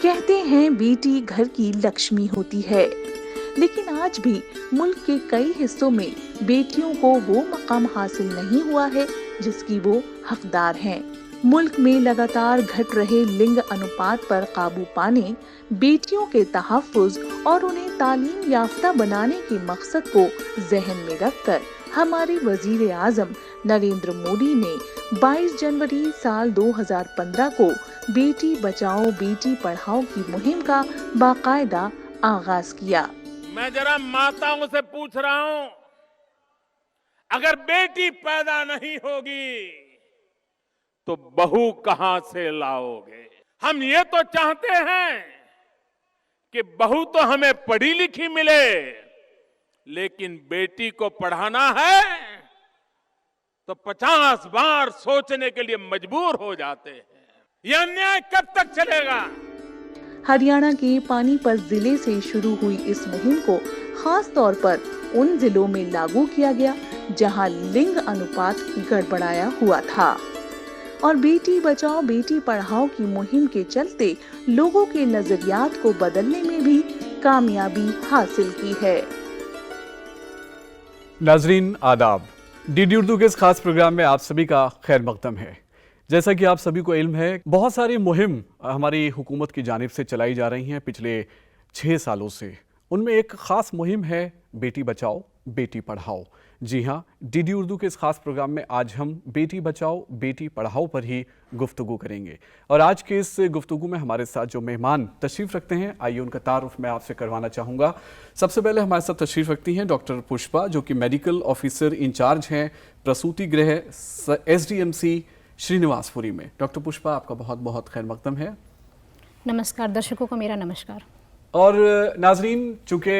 कहते हैं बेटी घर की लक्ष्मी होती है, लेकिन आज भी मुल्क के कई हिस्सों में बेटियों को वो मकाम हासिल नहीं हुआ है जिसकी वो हकदार हैं। मुल्क में लगातार घट रहे लिंग अनुपात पर काबू पाने, बेटियों के तहफ्फुज और उन्हें तालीम याफ्ता बनाने के मकसद को जहन में रखकर हमारे वजीर आजम नरेंद्र मोदी ने 22 जनवरी साल 2015 को बेटी बचाओ बेटी पढ़ाओ की मुहिम का बाकायदा आगाज किया। मैं जरा माताओं से पूछ रहा हूं, अगर बेटी पैदा नहीं होगी तो बहू कहां से लाओगे? हम ये तो चाहते हैं कि बहू तो हमें पढ़ी लिखी मिले, लेकिन बेटी को पढ़ाना है तो 50 बार सोचने के लिए मजबूर हो जाते हैं। यह अन्याय कब तक चलेगा? हरियाणा के पानीपत जिले से शुरू हुई इस मुहिम को खास तौर पर उन जिलों में लागू किया गया जहां लिंग अनुपात गड़बड़ाया हुआ था और बेटी बचाओ बेटी पढ़ाओ की मुहिम के चलते लोगों के नजरियात को बदलने में भी कामयाबी हासिल की है। नाजरीन आदाब, डीडी उर्दू के इस खास प्रोग्राम में आप सभी का खैर मकदम है। जैसा कि आप सभी को इल्म है, बहुत सारी मुहिम हमारी हुकूमत की जानिब से चलाई जा रही हैं पिछले 6 सालों से। उनमें एक ख़ास मुहिम है बेटी बचाओ बेटी पढ़ाओ। जी हाँ, डीडी उर्दू के इस खास प्रोग्राम में आज हम बेटी बचाओ बेटी पढ़ाओ पर ही गुफ्तगू करेंगे। और आज के इस गुफ्तगू में हमारे साथ जो मेहमान तशरीफ़ रखते हैं, आइए उनका तारुफ मैं आपसे करवाना चाहूँगा। सबसे पहले हमारे साथ तशरीफ़ रखती हैं डॉक्टर पुष्पा, जो कि मेडिकल ऑफिसर इंचार्ज हैं प्रसूति गृह SDMC श्रीनिवासपुरी में। डॉक्टर पुष्पा, आपका बहुत बहुत खैर मकदम है। नमस्कार, दर्शकों को मेरा नमस्कार। और नाजरीन, चूँकि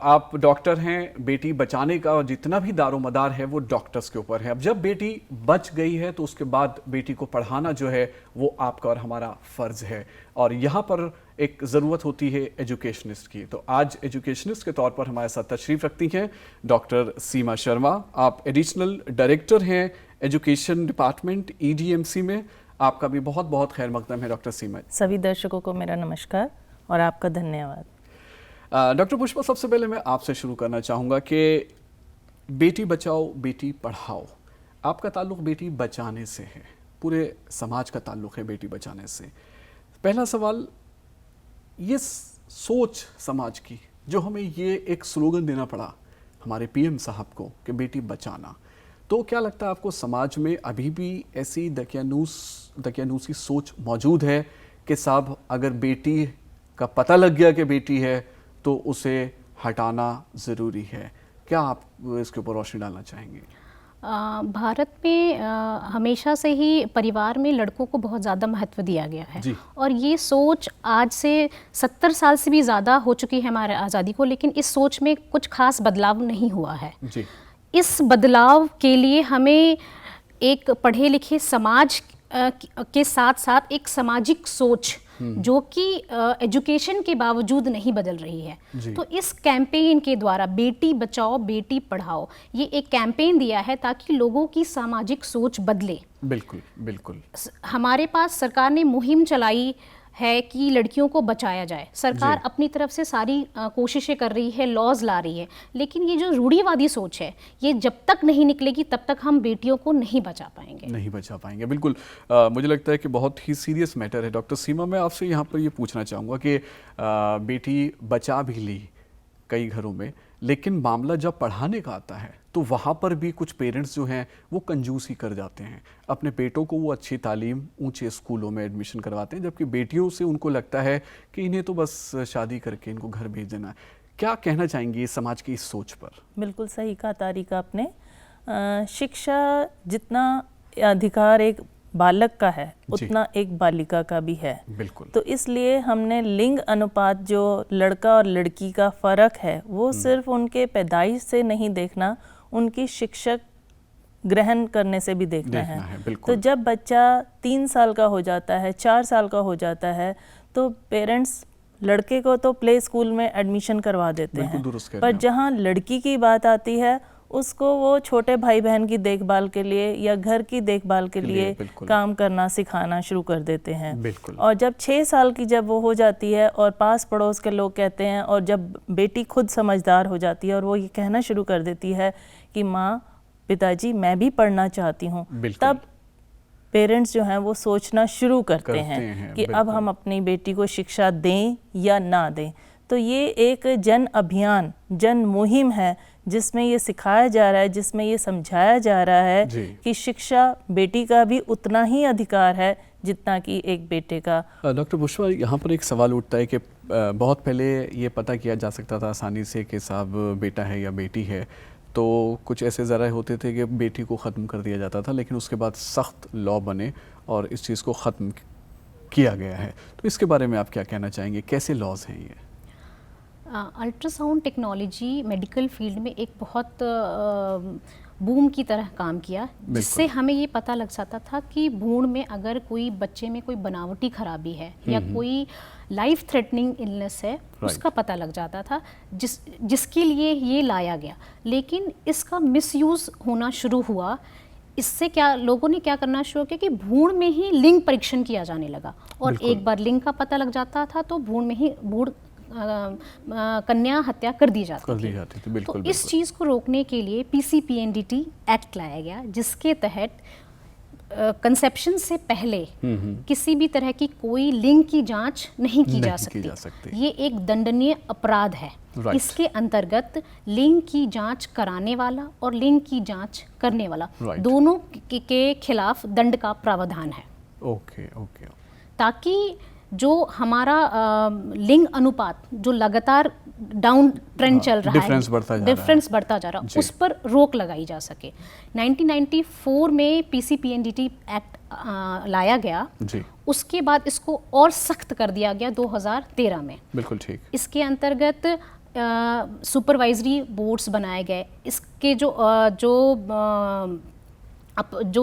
आप डॉक्टर हैं, बेटी बचाने का जितना भी दारोमदार है वो डॉक्टर्स के ऊपर है। अब जब बेटी बच गई है तो उसके बाद बेटी को पढ़ाना जो है वो आपका और हमारा फ़र्ज़ है, और यहाँ पर एक ज़रूरत होती है एजुकेशनिस्ट की। तो आज एजुकेशनिस्ट के तौर पर हमारे साथ तशरीफ़ रखती हैं डॉक्टर सीमा शर्मा। आप एडिशनल डायरेक्टर हैं एजुकेशन डिपार्टमेंट EDMC में। आपका भी बहुत बहुत खैर मकदम है डॉक्टर सीमा। सभी दर्शकों को मेरा नमस्कार और आपका धन्यवाद। डॉक्टर पुष्पा, सबसे पहले मैं आपसे शुरू करना चाहूँगा कि बेटी बचाओ बेटी पढ़ाओ, आपका ताल्लुक़ बेटी बचाने से है, पूरे समाज का ताल्लुक़ है बेटी बचाने से। पहला सवाल, ये सोच समाज की जो हमें ये एक स्लोगन देना पड़ा हमारे PM साहब को कि बेटी बचाना, तो क्या लगता है आपको समाज में अभी भी ऐसी दकियानूसी सोच मौजूद है कि साहब अगर बेटी का पता लग गया कि बेटी है तो उसे हटाना ज़रूरी है? क्या आप इसके ऊपर रोशनी डालना चाहेंगे? भारत में हमेशा से ही परिवार में लड़कों को बहुत ज़्यादा महत्व दिया गया है और ये सोच आज से 70 साल से भी ज़्यादा हो चुकी है हमारे आज़ादी को, लेकिन इस सोच में कुछ खास बदलाव नहीं हुआ है जी। इस बदलाव के लिए हमें एक पढ़े लिखे समाज के साथ साथ एक सामाजिक सोच जो कि एजुकेशन के बावजूद नहीं बदल रही है। तो इस कैंपेन के द्वारा बेटी बचाओ बेटी पढ़ाओ, ये एक कैंपेन दिया है ताकि लोगों की सामाजिक सोच बदले। बिल्कुल बिल्कुल। हमारे पास सरकार ने मुहिम चलाई है कि लड़कियों को बचाया जाए। सरकार अपनी तरफ से सारी कोशिशें कर रही है, लॉज ला रही है, लेकिन ये जो रूढ़िवादी सोच है ये जब तक नहीं निकलेगी तब तक हम बेटियों को नहीं बचा पाएंगे। बिल्कुल। मुझे लगता है कि बहुत ही सीरियस मैटर है। डॉक्टर सीमा, मैं आपसे यहाँ पर ये पूछना चाहूँगा कि बेटी बचा भी ली कई घरों में, लेकिन मामला जब पढ़ाने का आता है तो वहाँ पर भी कुछ पेरेंट्स जो हैं वो कंजूसी कर जाते हैं। अपने बेटों को वो अच्छी तालीम ऊंचे स्कूलों में एडमिशन करवाते हैं, जबकि बेटियों से उनको लगता है कि इन्हें तो बस शादी करके इनको घर भेज देना है। क्या कहना चाहेंगी समाज की इस सोच पर? बिल्कुल सही कहा तारिक आपने। शिक्षा जितना अधिकार एक बालक का है उतना एक बालिका का भी है। बिल्कुल। तो इसलिए हमने लिंग अनुपात जो लड़का और लड़की का फ़र्क है वो सिर्फ उनके पैदाइश से नहीं देखना, उनकी शिक्षक ग्रहण करने से भी देखना है। तो जब बच्चा 3 साल का हो जाता है, 4 साल का हो जाता है, तो पेरेंट्स लड़के को तो प्ले स्कूल में एडमिशन करवा देते हैं, पर जहाँ लड़की की बात आती है उसको वो छोटे भाई बहन की देखभाल के लिए या घर की देखभाल के लिए काम करना सिखाना शुरू कर देते हैं। और जब 6 साल की जब वो हो जाती है और पास पड़ोस के लोग कहते हैं, और जब बेटी खुद समझदार हो जाती है और वो ये कहना शुरू कर देती है कि माँ पिताजी मैं भी पढ़ना चाहती हूँ, तब पेरेंट्स जो हैं वो सोचना शुरू करते हैं कि अब हम अपनी बेटी को शिक्षा दें या ना दें। तो ये एक जन अभियान, जन मुहिम है जिसमें ये सिखाया जा रहा है, जिसमें ये समझाया जा रहा है कि शिक्षा बेटी का भी उतना ही अधिकार है जितना कि एक बेटे का। डॉक्टर पुष्पा, यहाँ पर एक सवाल उठता है कि बहुत पहले ये पता किया जा सकता था आसानी से कि साहब बेटा है या बेटी है, तो कुछ ऐसे ज़रा होते थे कि बेटी को ख़त्म कर दिया जाता था, लेकिन उसके बाद सख्त लॉ बने और इस चीज़ को ख़त्म किया गया है। तो इसके बारे में आप क्या कहना चाहेंगे, कैसे लॉज हैं ये? अल्ट्रासाउंड टेक्नोलॉजी मेडिकल फील्ड में एक बहुत बूम की तरह काम किया, जिससे हमें ये पता लग जाता था कि भ्रूण में अगर कोई बच्चे में कोई बनावटी खराबी है या कोई लाइफ थ्रेटनिंग इलनेस है, उसका पता लग जाता था, जिसके लिए ये लाया गया। लेकिन इसका मिसयूज़ होना शुरू हुआ। इससे क्या लोगों ने क्या करना शुरू किया कि भ्रूण में ही लिंग परीक्षण किया जाने लगा, और एक बार लिंग का पता लग जाता था तो भ्रूण में ही कन्या हत्या कर दी जाती थी। बिल्कुल, तो इस चीज़ को रोकने के लिए PCPNDT एक्ट लाया गया, जिसके तहत कंसेप्शन से पहले किसी भी तरह की कोई लिंग की जांच नहीं की जा सकती। ये एक दंडनीय अपराध है। इसके अंतर्गत लिंग की जांच कराने वाला और लिंग की जांच करने वाला दोनों के खिलाफ दंड का प्रावधान है। ओके। ताकि जो हमारा लिंग अनुपात जो लगातार डाउन ट्रेंड चल रहा है, डिफरेंस बढ़ता जा रहा है, उस पर रोक लगाई जा सके। 1994 में PCPNDT एक्ट लाया गया जी। उसके बाद इसको और सख्त कर दिया गया 2013 में। बिल्कुल ठीक। इसके अंतर्गत सुपरवाइजरी बोर्ड्स बनाए गए। इसके जो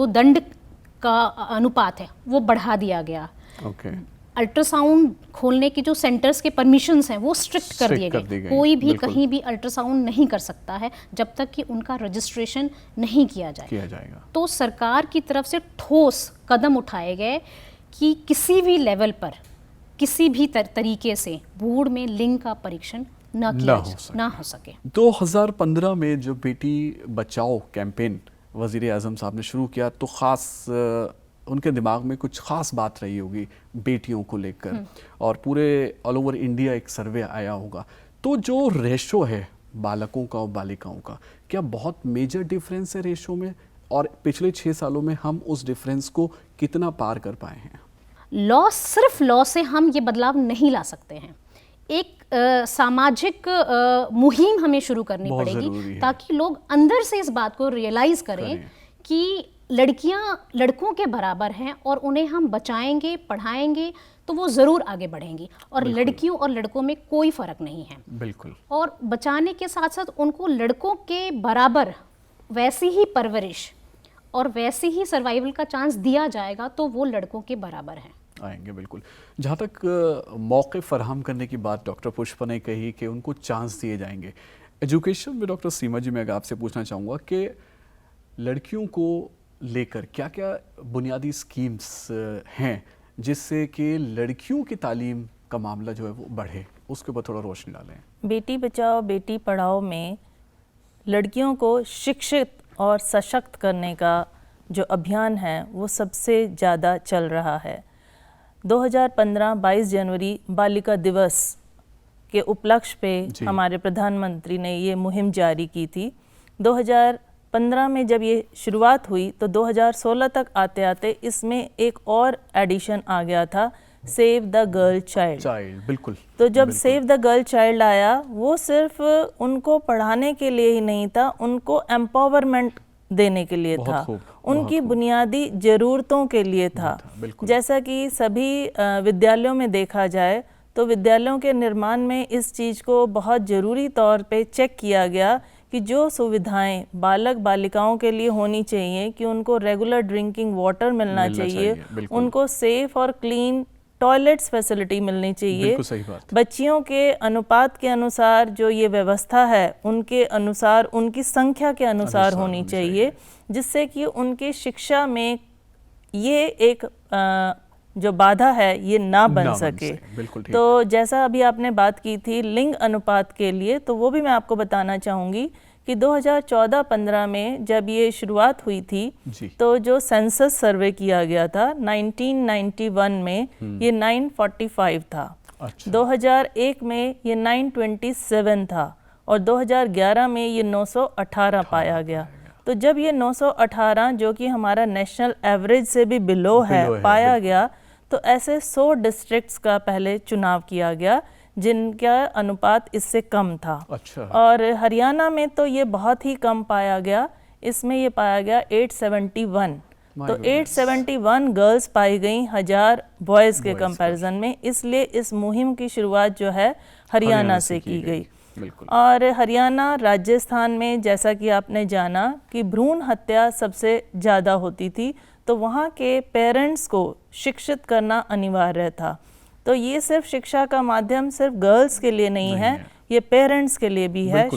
दंड का अनुपात है वो बढ़ा दिया गया। अल्ट्रासाउंड खोलने की जो सेंटर्स के परमिशंस हैं वो स्ट्रिक्ट कर दिए गए। कोई भी कहीं भी अल्ट्रासाउंड नहीं कर सकता है जब तक कि उनका रजिस्ट्रेशन नहीं किया जाएगा। तो सरकार की तरफ से ठोस कदम उठाए गए कि किसी भी लेवल पर किसी भी तरीके से भ्रूण में लिंग का परीक्षण ना हो सके। 2015 में जो बेटी बचाओ कैंपेन वज़ीर आज़म साहब ने शुरू किया, तो ख़ास उनके दिमाग में कुछ ख़ास बात रही होगी बेटियों को लेकर, और पूरे ऑल ओवर इंडिया एक सर्वे आया होगा। तो जो रेशो है बालकों का और बालिकाओं का, क्या बहुत मेजर डिफरेंस है रेशो में, और पिछले 6 सालों में हम उस डिफरेंस को कितना पार कर पाए हैं? सिर्फ लॉ से हम ये बदलाव नहीं ला सकते हैं। एक सामाजिक मुहिम हमें शुरू करनी पड़ेगी ताकि लोग अंदर से इस बात को रियलाइज करें कि लड़कियां लड़कों के बराबर हैं और उन्हें हम बचाएंगे, पढ़ाएंगे तो वो ज़रूर आगे बढ़ेंगी, और लड़कियों और लड़कों में कोई फ़र्क नहीं है। बिल्कुल। और बचाने के साथ साथ उनको लड़कों के बराबर वैसी ही परवरिश और वैसे ही सर्वाइवल का चांस दिया जाएगा तो वो लड़कों के बराबर हैं। आएंगे बिल्कुल। जहाँ तक मौके फराहम करने की बात डॉक्टर पुष्पा ने कही कि उनको चांस दिए जाएंगे, एजुकेशन में डॉक्टर सीमा जी मैं आपसे पूछना चाहूँगा कि लड़कियों को लेकर क्या क्या बुनियादी स्कीम्स हैं जिससे कि लड़कियों की तालीम का मामला जो है वो बढ़े, उसके ऊपर थोड़ा रोशनी डालें। बेटी बचाओ बेटी पढ़ाओ में लड़कियों को शिक्षित और सशक्त करने का जो अभियान है वो सबसे ज़्यादा चल रहा है। 2015 22 जनवरी बालिका दिवस के उपलक्ष्य पे हमारे प्रधानमंत्री ने ये मुहिम जारी की थी। 2015 में जब ये शुरुआत हुई तो 2016 तक आते आते इसमें एक और एडिशन आ गया था, सेव द गर्ल चाइल्ड। बिल्कुल। तो जब सेव द गर्ल चाइल्ड आया वो सिर्फ उनको पढ़ाने के लिए ही नहीं था, उनको एम्पावरमेंट देने के लिए था, उनकी बुनियादी ज़रूरतों के लिए था। जैसा कि सभी विद्यालयों में देखा जाए तो विद्यालयों के निर्माण में इस चीज़ को बहुत ज़रूरी तौर पे चेक किया गया कि जो सुविधाएं बालक बालिकाओं के लिए होनी चाहिए कि उनको रेगुलर ड्रिंकिंग वाटर मिलना चाहिए, उनको सेफ और क्लीन टॉयलेट्स फैसिलिटी मिलनी चाहिए। बिल्कुल सही बात। बच्चियों के अनुपात के अनुसार जो ये व्यवस्था है उनके अनुसार, उनकी संख्या के अनुसार होनी चाहिए, जिससे कि उनकी शिक्षा में ये एक जो बाधा है ये ना बन सके। बिल्कुल ठीक। तो जैसा अभी आपने बात की थी लिंग अनुपात के लिए, तो वो भी मैं आपको बताना चाहूँगी कि 2014-15 में जब ये शुरुआत हुई थी तो जो सेंसस सर्वे किया गया था 1991 में ये 945 था। अच्छा। 2001 में ये 927 था और 2011 में ये 918 पाया गया। तो जब ये 918 जो कि हमारा नेशनल एवरेज से भी बिलो है पाया गया, तो ऐसे 100 डिस्ट्रिक्ट्स का पहले चुनाव किया गया जिनका अनुपात इससे कम था। अच्छा। और हरियाणा में तो ये बहुत ही कम पाया गया, इसमें ये पाया गया 871। तो 871 गर्ल्स पाई गई 1000 बॉयज़ के कंपैरिजन में, इसलिए इस मुहिम की शुरुआत जो है हरियाणा से की गई। और हरियाणा, राजस्थान में जैसा कि आपने जाना कि भ्रूण हत्या सबसे ज़्यादा होती थी, तो वहाँ के पेरेंट्स को शिक्षित करना अनिवार्य था। तो ये सिर्फ शिक्षा का माध्यम सिर्फ गर्ल्स के लिए नहीं है, ये पेरेंट्स के लिए भी है।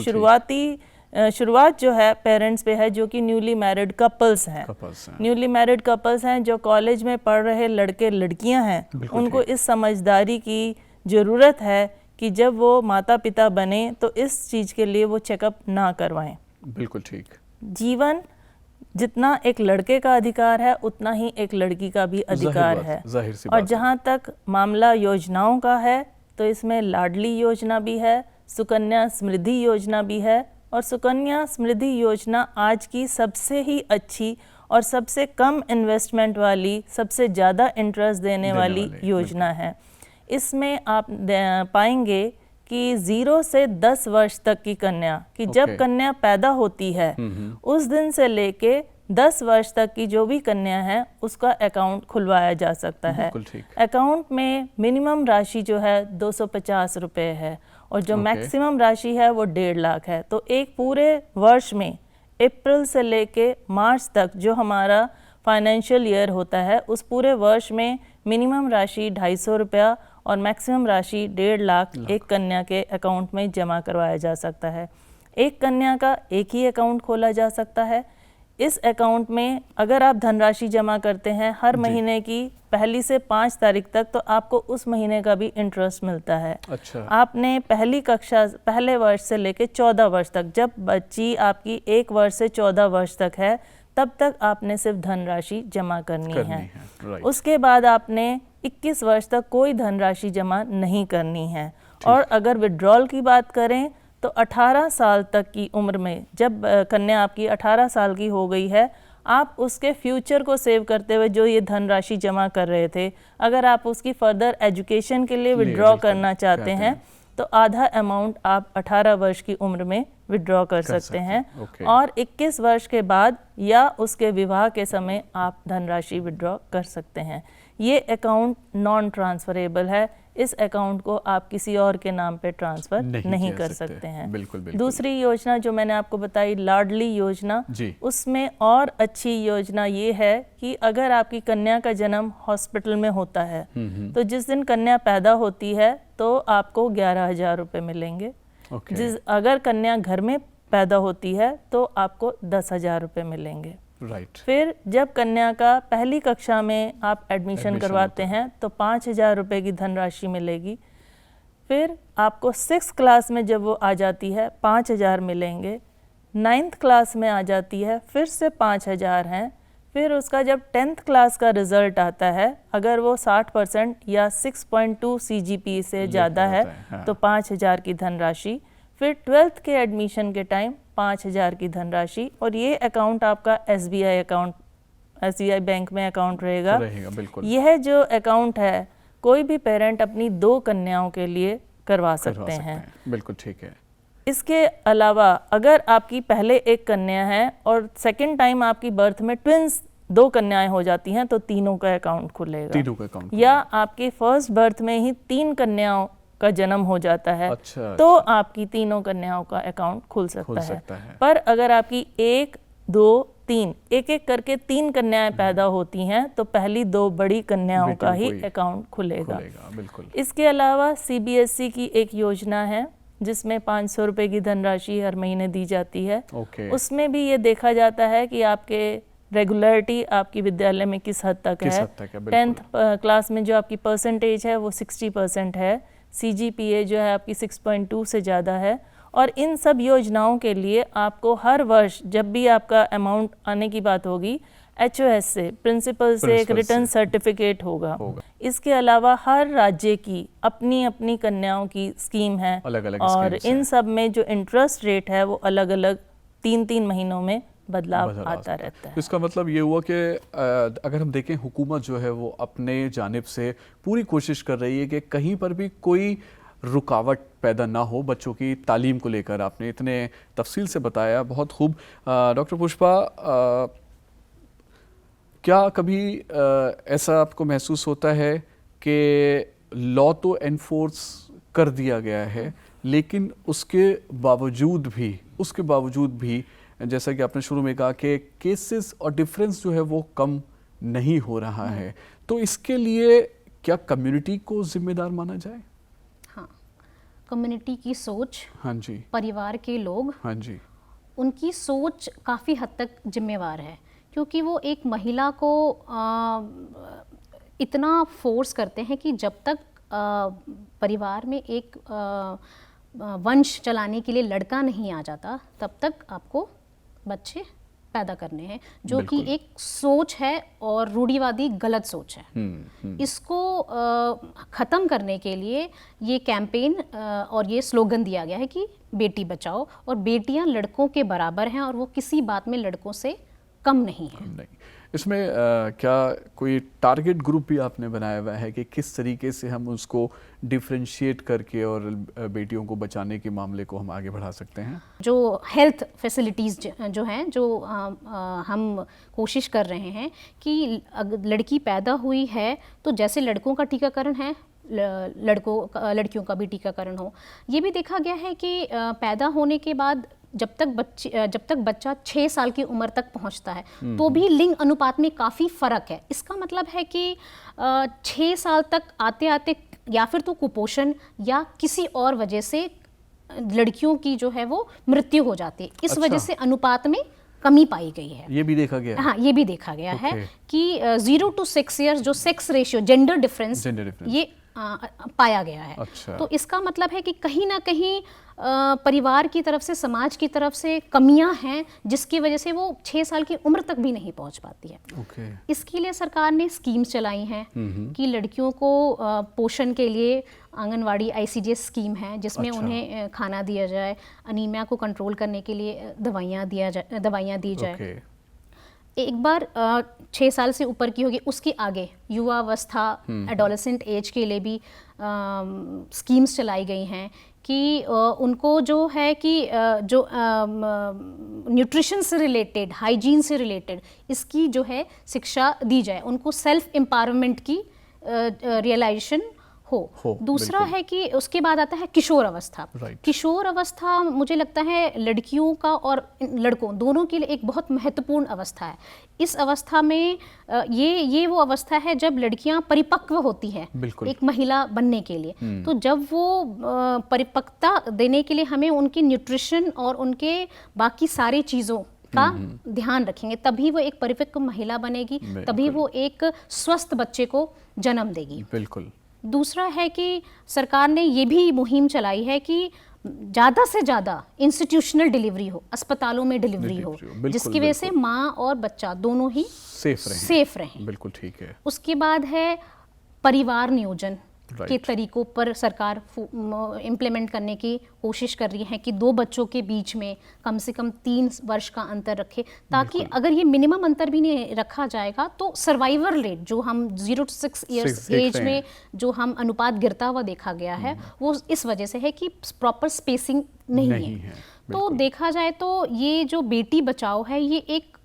शुरुआत जो है पेरेंट्स पे है, जो कि न्यूली मैरिड कपल्स हैं। न्यूली मैरिड कपल्स हैं जो कॉलेज में पढ़ रहे लड़के लड़कियां हैं, उनको इस समझदारी की ज़रूरत है कि जब वो माता पिता बने तो इस चीज़ के लिए वो चेकअप ना करवाएं। बिल्कुल ठीक। जीवन जितना एक लड़के का अधिकार है उतना ही एक लड़की का भी अधिकार है। और जहाँ तक मामला योजनाओं का है तो इसमें लाडली योजना भी है, सुकन्या समृद्धि योजना भी है, और सुकन्या समृद्धि योजना आज की सबसे ही अच्छी और सबसे कम इन्वेस्टमेंट वाली, सबसे ज़्यादा इंटरेस्ट देने वाली योजना है। इसमें आप पाएंगे कि 0 से 10 वर्ष तक की कन्या की जब कन्या पैदा होती है उस दिन से लेके 10 वर्ष तक की जो भी कन्या है उसका अकाउंट खुलवाया जा सकता है। अकाउंट में मिनिमम राशि जो है 250 रुपये है और जो मैक्सिमम राशि है वो 1.5 लाख है। तो एक पूरे वर्ष में अप्रैल से लेके मार्च तक जो हमारा फाइनेंशियल ईयर होता है उस पूरे वर्ष में मिनिमम राशि 250 रुपया और मैक्सिमम राशि 1.5 लाख एक कन्या के अकाउंट में जमा करवाया जा सकता है। एक कन्या का एक ही अकाउंट खोला जा सकता है। इस अकाउंट में अगर आप धनराशि जमा करते हैं हर महीने की 1 से 5 तारीख तक, तो आपको उस महीने का भी इंटरेस्ट मिलता है। अच्छा। आपने पहले वर्ष से लेके 14 वर्ष तक, जब बच्ची आपकी 1 वर्ष से 14 वर्ष तक है तब तक आपने सिर्फ धनराशि जमा करनी है। उसके बाद आपने 21 वर्ष तक कोई धनराशि जमा नहीं करनी है। और अगर विड्रॉल की बात करें तो 18 साल तक की उम्र में, जब कन्या आपकी 18 साल की हो गई है, आप उसके फ्यूचर को सेव करते हुए जो ये धनराशि जमा कर रहे थे, अगर आप उसकी फर्दर एजुकेशन के लिए विड्रॉ करना चाहते हैं तो आधा अमाउंट आप 18 वर्ष की उम्र में विड्रॉ कर सकते हैं। और 21 वर्ष के बाद या उसके विवाह के समय आप धनराशि विड्रॉ कर सकते हैं। ये अकाउंट नॉन ट्रांसफरेबल है, इस अकाउंट को आप किसी और के नाम पे ट्रांसफर नहीं कर सकते हैं। बिल्कुल। दूसरी योजना जो मैंने आपको बताई लाडली योजना, उसमें और अच्छी योजना ये है कि अगर आपकी कन्या का जन्म हॉस्पिटल में होता है तो जिस दिन कन्या पैदा होती है तो आपको 11,000 रुपये मिलेंगे। अगर कन्या घर में पैदा होती है तो आपको 10,000 रुपये मिलेंगे। फिर जब कन्या का पहली कक्षा में आप एडमिशन करवाते हैं तो 5,000 रुपये की धनराशि मिलेगी। फिर आपको 6th क्लास में जब वो आ जाती है 5,000 मिलेंगे। 9th क्लास में आ जाती है फिर से 5,000 हैं। फिर उसका जब 10th क्लास का रिजल्ट आता है, अगर वो 60% या 6.2 CGPA से ज़्यादा है तो 5,000 की धनराशि। फिर 12th के एडमिशन के टाइम 5,000 की धनराशि। और ये अकाउंट आपका SBI बैंक में अकाउंट रहेगा। बिल्कुल। यह जो अकाउंट है कोई भी पेरेंट अपनी 2 कन्याओं के लिए करवा सकते हैं। बिल्कुल ठीक है। इसके अलावा अगर आपकी पहले एक कन्या है और सेकंड टाइम आपकी बर्थ में ट्विंस 2 कन्याएं हो जाती हैं तो तीनों का अकाउंट खुलेगा। तीनों का अकाउंट। या आपकी फर्स्ट बर्थ में ही 3 कन्याओं का जन्म हो जाता है तो आपकी तीनों कन्याओं का अकाउंट खुल सकता है। पर अगर आपकी 1, 2 3 एक एक करके 3 कन्याएं पैदा होती हैं तो पहली 2 बड़ी कन्याओं का ही अकाउंट खुलेगा। बिल्कुल। इसके अलावा CBSE की एक योजना है जिसमें 500 रुपए की धनराशि हर महीने दी जाती है। उसमें भी ये देखा जाता है कि आपके रेगुलरिटी आपकी विद्यालय में किस हद तक है। 10th क्लास में जो आपकी परसेंटेज है वो 60% है, CGPA जो है आपकी 6.2 से ज़्यादा है। और इन सब योजनाओं के लिए आपको हर वर्ष जब भी आपका अमाउंट आने की बात होगी, HOS से, प्रिंसिपल से एक रिटर्न सर्टिफिकेट होगा। इसके अलावा हर राज्य की अपनी अपनी कन्याओं की स्कीम है, अलग-अलग और इन सब में जो इंटरेस्ट रेट है वो अलग अलग 3-3 महीनों में बदलाव आता रहता है। इसका मतलब ये हुआ कि अगर हम देखें, हुकूमत जो है वो अपने जानिब से पूरी कोशिश कर रही है कि कहीं पर भी कोई रुकावट पैदा ना हो बच्चों की तालीम को लेकर। आपने इतने तफसील से बताया, बहुत खूब। डॉक्टर पुष्पा, क्या कभी ऐसा आपको महसूस होता है कि लॉ तो एनफोर्स कर दिया गया है, लेकिन उसके बावजूद भी जैसा कि आपने शुरू में कहा कि केसेस और डिफरेंस जो है वो कम नहीं हो रहा है, तो इसके लिए क्या कम्युनिटी को जिम्मेदार माना जाए? हाँ, कम्युनिटी की सोच, हाँ जी, परिवार के लोग, हाँ जी, उनकी सोच काफ़ी हद तक जिम्मेवार है, क्योंकि वो एक महिला को इतना फोर्स करते हैं कि जब तक परिवार में एक वंश चलाने के लिए लड़का नहीं आ जाता तब तक आपको बच्चे पैदा करने हैं, जो कि एक सोच है और रूढ़िवादी गलत सोच है। इसको ख़त्म करने के लिए ये कैंपेन और ये स्लोगन दिया गया है कि बेटी बचाओ, और बेटियां लड़कों के बराबर हैं और वो किसी बात में लड़कों से कम नहीं है। इसमें क्या कोई टारगेट ग्रुप भी आपने बनाया हुआ है कि किस तरीके से हम उसको डिफरेंशिएट करके और बेटियों को बचाने के मामले को हम आगे बढ़ा सकते हैं? जो हेल्थ फैसिलिटीज़ जो हैं, जो हम कोशिश कर रहे हैं कि अगर लड़की पैदा हुई है तो जैसे लड़कों का टीकाकरण है, लड़कियों का भी टीकाकरण हो। ये भी देखा गया है कि पैदा होने के बाद जब तक बच्चा 6 साल की उम्र तक पहुंचता है तो भी लिंग अनुपात में काफ़ी फ़र्क है। इसका मतलब है कि 6 साल तक आते आते या फिर तो कुपोषण या किसी और वजह से लड़कियों की जो है वो मृत्यु हो जाती है। इस वजह से अनुपात में कमी पाई गई है। ये भी देखा गया है? हाँ, ये भी देखा गया है कि 0 to 6 ईयर्स जो सेक्स रेशियो, जेंडर डिफरेंस ये पाया गया है। अच्छा। तो इसका मतलब है कि कहीं ना कहीं परिवार की तरफ से, समाज की तरफ से कमियां हैं, जिसकी वजह से वो 6 साल की उम्र तक भी नहीं पहुंच पाती है। इसके लिए सरकार ने स्कीम्स चलाई हैं कि लड़कियों को पोषण के लिए आंगनवाड़ी ICDS स्कीम है, जिसमें उन्हें खाना दिया जाए, अनीमिया को कंट्रोल करने के लिए दवाइयाँ दी जाए। एक बार 6 साल से ऊपर की होगी, उसके आगे युवावस्था, एडोलेसेंट एज के लिए भी स्कीम्स चलाई गई हैं कि उनको जो है कि जो न्यूट्रिशन से रिलेटेड, हाइजीन से रिलेटेड इसकी जो है शिक्षा दी जाए, उनको सेल्फ एम्पावरमेंट की रियलाइजेशन हो। दूसरा है कि उसके बाद आता है किशोर अवस्था। किशोर अवस्था मुझे लगता है लड़कियों का और लड़कों दोनों के लिए एक बहुत महत्वपूर्ण अवस्था है। इस अवस्था में ये वो अवस्था है जब लड़कियां परिपक्व होती है एक महिला बनने के लिए। तो जब वो परिपक्वता देने के लिए हमें उनकी न्यूट्रिशन और उनके बाकी सारी चीज़ों का ध्यान रखेंगे, तभी वो एक परिपक्व महिला बनेगी, तभी वो एक स्वस्थ बच्चे को जन्म देगी। बिल्कुल। दूसरा है कि सरकार ने ये भी मुहिम चलाई है कि ज़्यादा से ज़्यादा इंस्टीट्यूशनल डिलीवरी हो, अस्पतालों में डिलीवरी हो, जिसकी वजह से माँ और बच्चा दोनों ही सेफ रहें। बिल्कुल ठीक है। उसके बाद है परिवार नियोजन के तरीकों पर सरकार इम्प्लीमेंट करने की कोशिश कर रही है कि 2 बच्चों के बीच में कम से कम 3 वर्ष का अंतर रखे, ताकि अगर ये मिनिमम अंतर भी नहीं रखा जाएगा तो सर्वाइवल रेट जो हम 0 to 6 ईयर्स एज में जो हम अनुपात गिरता हुआ देखा गया है, वो इस वजह से है कि प्रॉपर स्पेसिंग नहीं है। तो देखा जाए तो ये जो बेटी बचाओ है, ये एक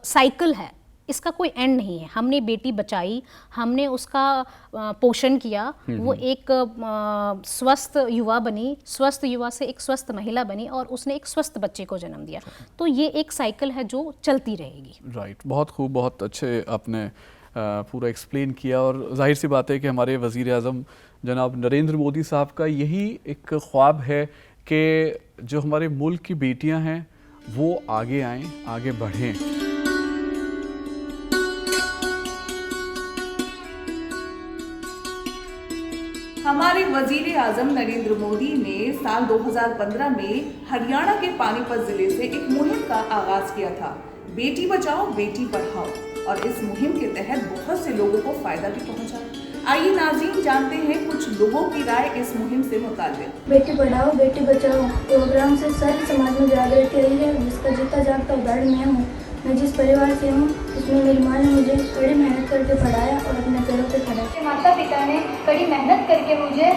साइकिल है इसका कोई एंड नहीं है। हमने बेटी बचाई, हमने उसका पोषण किया, वो एक स्वस्थ युवा बनी, स्वस्थ युवा से एक स्वस्थ महिला बनी और उसने एक स्वस्थ बच्चे को जन्म दिया। तो ये एक साइकिल है जो चलती रहेगी। राइट, बहुत खूब, बहुत अच्छे आपने पूरा एक्सप्लेन किया। और जाहिर सी बात है कि हमारे वज़ीर आज़म जनाब नरेंद्र मोदी साहब का यही एक ख्वाब है कि जो हमारे मुल्क की बेटियां हैं वो आगे आएं, आगे बढ़ें। हमारे वजीर आजम नरेंद्र मोदी ने साल 2015 में हरियाणा के पानीपत जिले से एक मुहिम का आगाज किया था, बेटी बचाओ बेटी पढ़ाओ, और इस मुहिम के तहत बहुत से लोगों को फायदा भी पहुंचा। आइए नाज़रीन जानते हैं कुछ लोगों की राय इस मुहिम से मुताल्लिक। बेटी पढ़ाओ बेटी बचाओ प्रोग्राम से सारे समाज में जागृति आई है, जिसका जीता जागता उदाहरण मैं हूँ। मैं जिस परिवार से हूँ उसमें मेरी माँ ने मुझे कड़ी मेहनत करके पढ़ाया और अपने पैरों पे खड़ा। मेरे माता पिता ने कड़ी मेहनत करके मुझे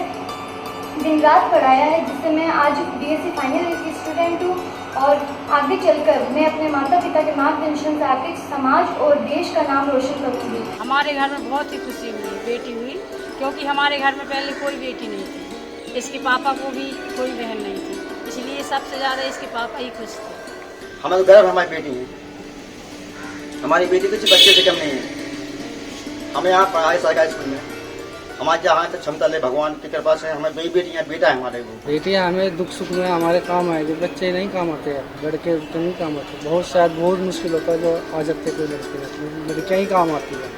दिन रात पढ़ाया है, जिससे मैं आज बीएससी फाइनल ईयर की स्टूडेंट हूँ और आगे चलकर मैं अपने माता पिता के मार्गदर्शन से आगे समाज और देश का नाम रोशन करूँगी। हमारे घर में बहुत ही खुशी हुई बेटी हुई, क्योंकि हमारे घर में पहले कोई बेटी नहीं थी, इसके पापा को भी कोई बहन नहीं थी, इसलिए सबसे ज़्यादा इसके पापा ही खुश थे। हमें तो गर्व हमारी बेटी है, हमारी बेटी किसी बच्चे से कम नहीं है। हमें यहाँ पढ़ाई सरकारी स्कूल में, हमारे जहाँ तक क्षमता ले भगवान की कृपा से हमें दो बेटियाँ, बेटा है हमारे को। बेटियाँ हमें दुख सुख में हमारे काम आए, जो बच्चे नहीं काम आते हैं, लड़के तो नहीं काम आते। बहुत शायद बहुत मुश्किल होता है जो आ जाते कोई लड़के, लड़कियाँ ही काम आती है।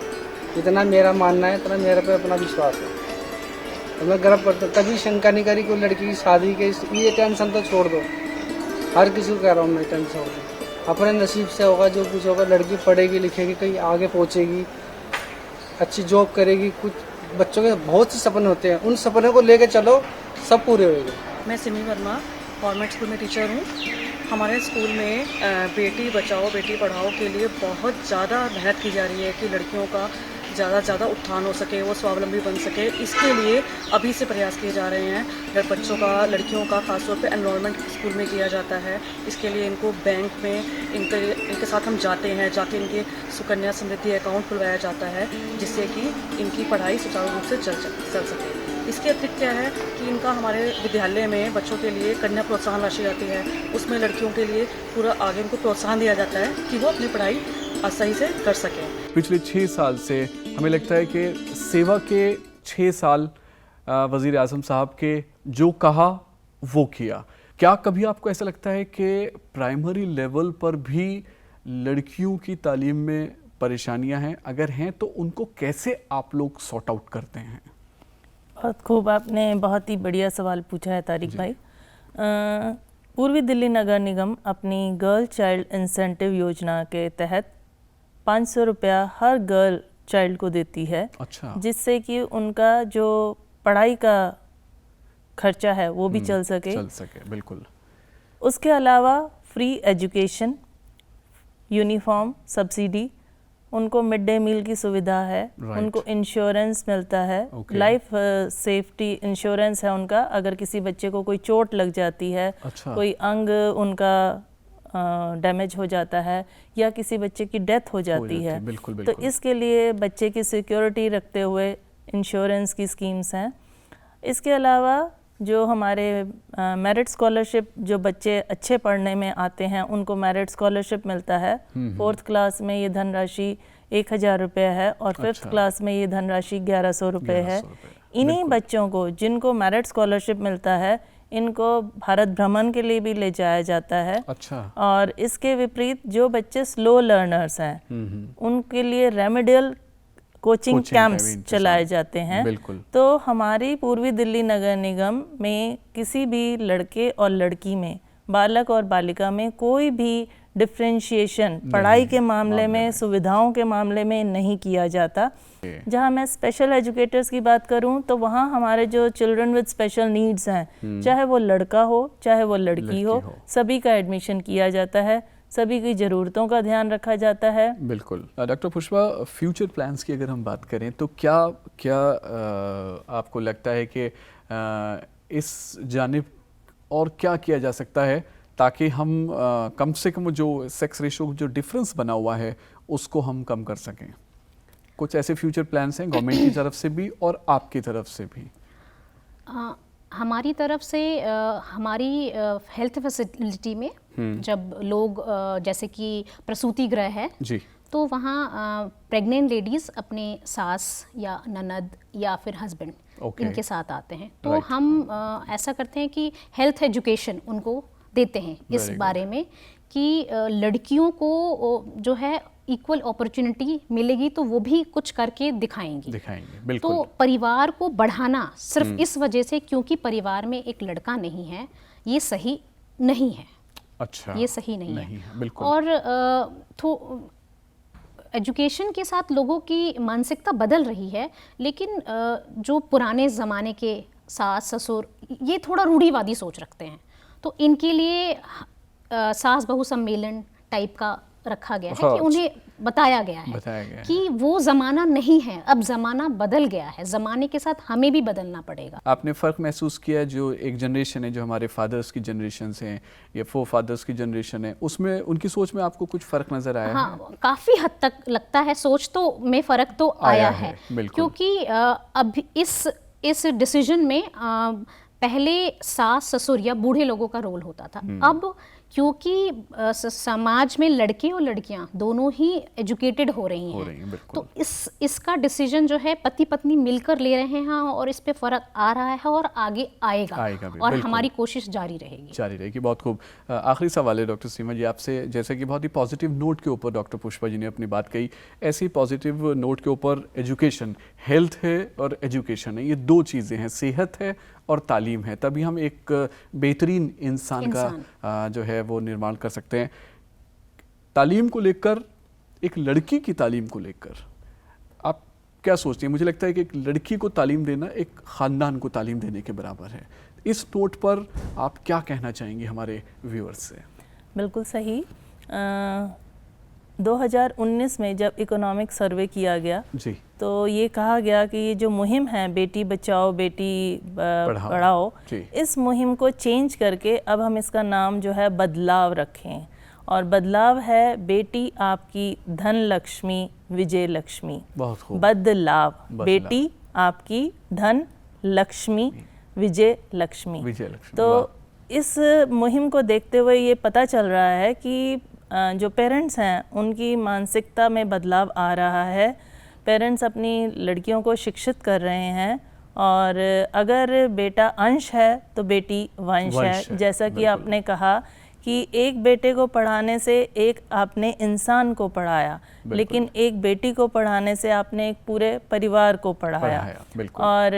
इतना मेरा मानना है, इतना मेरे पे अपना विश्वास है, तो मैं गर्व करता हूँ। कभी शंका नहीं करी कोई लड़की की शादी के, ये टेंशन तो छोड़ दो, हर किसी को कह रहा हूँ मैं, टेंशन छोड़ दो, अपने नसीब से होगा जो कुछ होगा। लड़की पढ़ेगी लिखेगी, कहीं आगे पहुँचेगी, अच्छी जॉब करेगी। कुछ बच्चों के बहुत से सपने होते हैं, उन सपनों को लेके चलो, सब पूरे होंगे। मैं सिमी वर्मा गवर्नमेंट स्कूल में टीचर हूँ। हमारे स्कूल में बेटी बचाओ बेटी पढ़ाओ के लिए बहुत ज़्यादा मेहनत की जा रही है कि लड़कियों का ज़्यादा से ज़्यादा उत्थान हो सके, वो स्वावलंबी बन सके। इसके लिए अभी से प्रयास किए जा रहे हैं। बच्चों का, लड़कियों का खासतौर पे एनरोलमेंट स्कूल में किया जाता है। इसके लिए इनको बैंक में इनके साथ हम जाते हैं, जाके इनके सुकन्या समृद्धि अकाउंट खुलवाया जाता है, जिससे कि इनकी पढ़ाई सुचारू रूप से चल सके। इसके अतिरिक्त क्या है कि इनका हमारे विद्यालय में बच्चों के लिए कन्या प्रोत्साहन राशि आती है, उसमें लड़कियों के लिए पूरा आगे उनको प्रोत्साहन दिया जाता है कि वो अपनी पढ़ाई सही से कर सकें। पिछले 6 साल से हमें लगता है कि सेवा के 6 साल वज़ीर आज़म साहब के जो कहा वो किया। क्या कभी आपको ऐसा लगता है कि प्राइमरी लेवल पर भी लड़कियों की तालीम में परेशानियां हैं? अगर हैं तो उनको कैसे आप लोग सॉर्ट आउट करते हैं? बहुत खूब, आपने बहुत ही बढ़िया सवाल पूछा है तारिक भाई। पूर्वी दिल्ली नगर निगम अपनी गर्ल चाइल्ड इंसेंटिव योजना के तहत 500 रुपया हर गर्ल चाइल्ड को देती है। अच्छा। जिससे कि उनका जो पढ़ाई का खर्चा है वो भी चल सके। बिल्कुल। उसके अलावा फ्री एजुकेशन, यूनिफॉर्म सब्सिडी, उनको मिड डे मील की सुविधा है, उनको इंश्योरेंस मिलता है, लाइफ सेफ्टी इंश्योरेंस है उनका। अगर किसी बच्चे को कोई चोट लग जाती है, कोई अंग उनका डैमेज हो जाता है या किसी बच्चे की डेथ हो जाती है, तो इसके लिए बच्चे की सिक्योरिटी रखते हुए इंश्योरेंस की स्कीम्स हैं। इसके अलावा जो हमारे मेरिट स्कॉलरशिप, जो बच्चे अच्छे पढ़ने में आते हैं उनको मेरिट स्कॉलरशिप मिलता है। 4th क्लास में ये धनराशि 1000 रुपये है और 5th क्लास में ये धनराशि 1100 रुपये है। इन्हीं बच्चों को जिनको मेरिट स्कॉलरशिप मिलता है, इनको भारत भ्रमण के लिए भी ले जाया जाता है। अच्छा। और इसके विपरीत जो बच्चे स्लो लर्नर्स हैं उनके लिए रेमेडियल कोचिंग कैंप्स चलाए जाते हैं। तो हमारी पूर्वी दिल्ली नगर निगम में किसी भी लड़के और लड़की में, बालक और बालिका में कोई भी डिफरेंशिएशन पढ़ाई के मामले में, सुविधाओं के मामले में नहीं किया जाता। जहां मैं स्पेशल एजुकेटर्स की बात करूं तो वहां हमारे जो चिल्ड्रन विद स्पेशल नीड्स हैं, चाहे वो लड़का हो चाहे वो लड़की हो, सभी का एडमिशन किया जाता है, सभी की ज़रूरतों का ध्यान रखा जाता है। बिल्कुल। डॉक्टर पुष्पा, फ्यूचर प्लान्स की अगर हम बात करें तो क्या आपको लगता है कि इस जानिब और क्या किया जा सकता है ताकि हम कम से कम जो सेक्स रेशो जो डिफरेंस बना हुआ है उसको हम कम कर सकें? कुछ ऐसे फ्यूचर प्लान्स हैं गवर्नमेंट की तरफ से भी और आपकी तरफ से भी? हमारी तरफ से हमारी हेल्थ फैसिलिटी में जब लोग जैसे कि प्रसूति गृह है जी, तो वहाँ प्रेग्नेंट लेडीज़ अपने सास या ननद या फिर हस्बैंड इनके साथ आते हैं। तो हम ऐसा करते हैं कि हेल्थ एजुकेशन उनको देते हैं इस बारे में कि लड़कियों को जो है इक्वल अपॉर्चुनिटी मिलेगी तो वो भी कुछ करके दिखाएंगी। बिल्कुल। तो परिवार को बढ़ाना सिर्फ इस वजह से क्योंकि परिवार में एक लड़का नहीं है, ये सही नहीं है। अच्छा, ये सही नहीं है। बिल्कुल। और एजुकेशन के साथ लोगों की मानसिकता बदल रही है, लेकिन जो पुराने ज़माने के सास ससुर ये थोड़ा रूढ़िवादी सोच रखते हैं, तो इनके लिए सास बहू सम्मेलन टाइप का रखा गया है कि उन्हें बताया गया है कि वो ज़माना नहीं है, अब ज़माना बदल गया है, ज़माने के साथ हमें भी बदलना पड़ेगा। आपने फ़र्क महसूस किया जो एक जनरेशन है, जो हमारे फादर्स की जनरेशन हैं या फोर फादर्स की जनरेशन है, उसमें उनकी सोच में आपको कुछ फ़र्क नज़र आया? हाँ, काफ़ी हद तक लगता है सोच तो में फ़र्क तो आया है। क्योंकि अब इस डिसीजन में पहले सास ससुर या बूढ़े लोगों का रोल होता था। अब क्योंकि समाज में लड़के और लड़कियां दोनों ही एजुकेटेड हो रही हैं, तो इसका डिसीजन जो है पति पत्नी मिलकर ले रहे हैं और इस पे फर्क आ रहा है और आगे आएगा और हमारी कोशिश जारी रहेगी। बहुत खूब। आखिरी सवाल है डॉक्टर सीमा जी आपसे, जैसे कि बहुत ही पॉजिटिव नोट के ऊपर डॉक्टर पुष्पा जी ने अपनी बात कही, ऐसी पॉजिटिव नोट के ऊपर एजुकेशन, हेल्थ है और एजुकेशन है, ये दो चीज़ें हैं, सेहत है और तालीम है, तभी हम एक बेहतरीन इंसान का जो है वो निर्माण कर सकते हैं। तालीम को लेकर, एक लड़की की तालीम को लेकर आप क्या सोचती हैं? मुझे लगता है कि एक लड़की को तालीम देना एक ख़ानदान को तालीम देने के बराबर है। इस नोट पर आप क्या कहना चाहेंगे हमारे व्यूअर्स से? बिल्कुल सही। 2019 में जब इकोनॉमिक सर्वे किया गया जी, तो ये कहा गया कि ये जो मुहिम है बेटी बचाओ बेटी पढ़ाओ, इस मुहिम को चेंज करके अब हम इसका नाम जो है बदलाव रखें, और बदलाव है बेटी आपकी धन लक्ष्मी विजय लक्ष्मी। बहुत खूब। बदलाव, बेटी आपकी धन लक्ष्मी विजय लक्ष्मी। तो इस मुहिम को देखते हुए ये पता चल रहा है कि जो पेरेंट्स हैं उनकी मानसिकता में बदलाव आ रहा है। पेरेंट्स अपनी लड़कियों को शिक्षित कर रहे हैं, और अगर बेटा अंश है तो बेटी वंश है। जैसा कि आपने कहा कि एक बेटे को पढ़ाने से एक आपने इंसान को पढ़ाया, लेकिन एक बेटी को पढ़ाने से आपने एक पूरे परिवार को पढ़ाया। और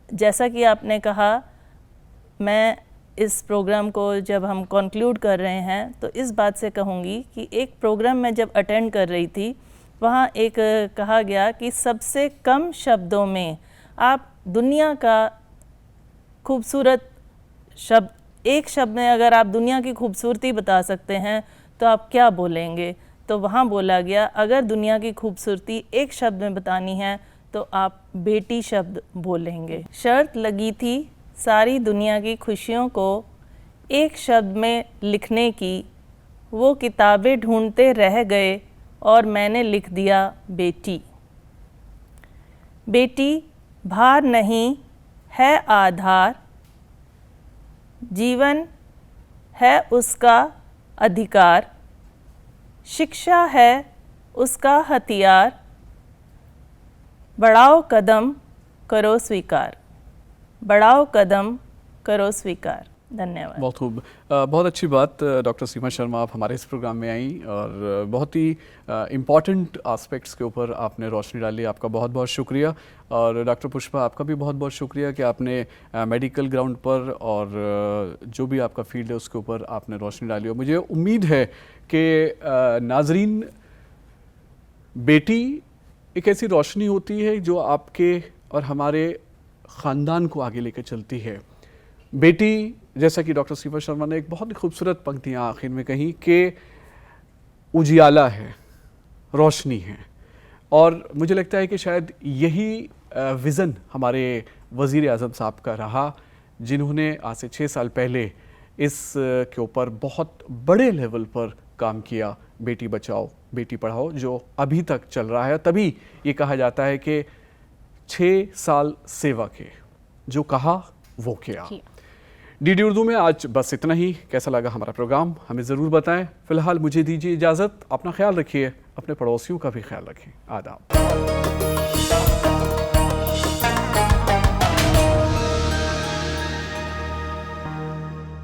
जैसा कि आपने कहा, मैं इस प्रोग्राम को जब हम कंक्लूड कर रहे हैं तो इस बात से कहूँगी कि एक प्रोग्राम में जब अटेंड कर रही थी, वहाँ एक कहा गया कि सबसे कम शब्दों में आप दुनिया का खूबसूरत शब्द, एक शब्द में अगर आप दुनिया की खूबसूरती बता सकते हैं तो आप क्या बोलेंगे? तो वहाँ बोला गया अगर दुनिया की खूबसूरती एक शब्द में बतानी है तो आप बेटी शब्द बोलेंगे। शर्त लगी थी सारी दुनिया की खुशियों को एक शब्द में लिखने की, वो किताबें ढूंढते रह गए और मैंने लिख दिया बेटी। बेटी भार नहीं है आधार, जीवन है उसका अधिकार, शिक्षा है उसका हथियार, बढ़ाओ कदम करो स्वीकार, बढ़ाओ कदम करो स्वीकार। धन्यवाद। बहुत खूब। बहुत अच्छी बात डॉक्टर सीमा शर्मा, आप हमारे इस प्रोग्राम में आई और बहुत ही इम्पॉर्टेंट एस्पेक्ट्स के ऊपर आपने रोशनी डाली। आपका बहुत बहुत शुक्रिया। और डॉक्टर पुष्पा, आपका भी बहुत बहुत शुक्रिया कि आपने मेडिकल ग्राउंड पर और जो भी आपका फील्ड है उसके ऊपर आपने रोशनी डाली। और मुझे उम्मीद है कि नाजरीन, बेटी एक ऐसी रोशनी होती है जो आपके और हमारे ख़ानदान को आगे लेकर चलती है। बेटी, जैसा कि डॉक्टर सीमा शर्मा ने एक बहुत ही खूबसूरत पंक्तियाँ आखिर में कही कि उजियाला है, रोशनी है। और मुझे लगता है कि शायद यही विज़न हमारे वज़ीर आज़म साहब का रहा, जिन्होंने आज से 6 साल पहले इस के ऊपर बहुत बड़े लेवल पर काम किया, बेटी बचाओ बेटी पढ़ाओ, जो अभी तक चल रहा है। तभी ये कहा जाता है कि 6 साल सेवा के, जो कहा वो किया। डीडी उर्दू में आज बस इतना ही। कैसा लगा हमारा प्रोग्राम हमें ज़रूर बताएं। फिलहाल मुझे दीजिए इजाज़त। अपना ख्याल रखिए, अपने पड़ोसियों का भी ख्याल रखें। आदाब।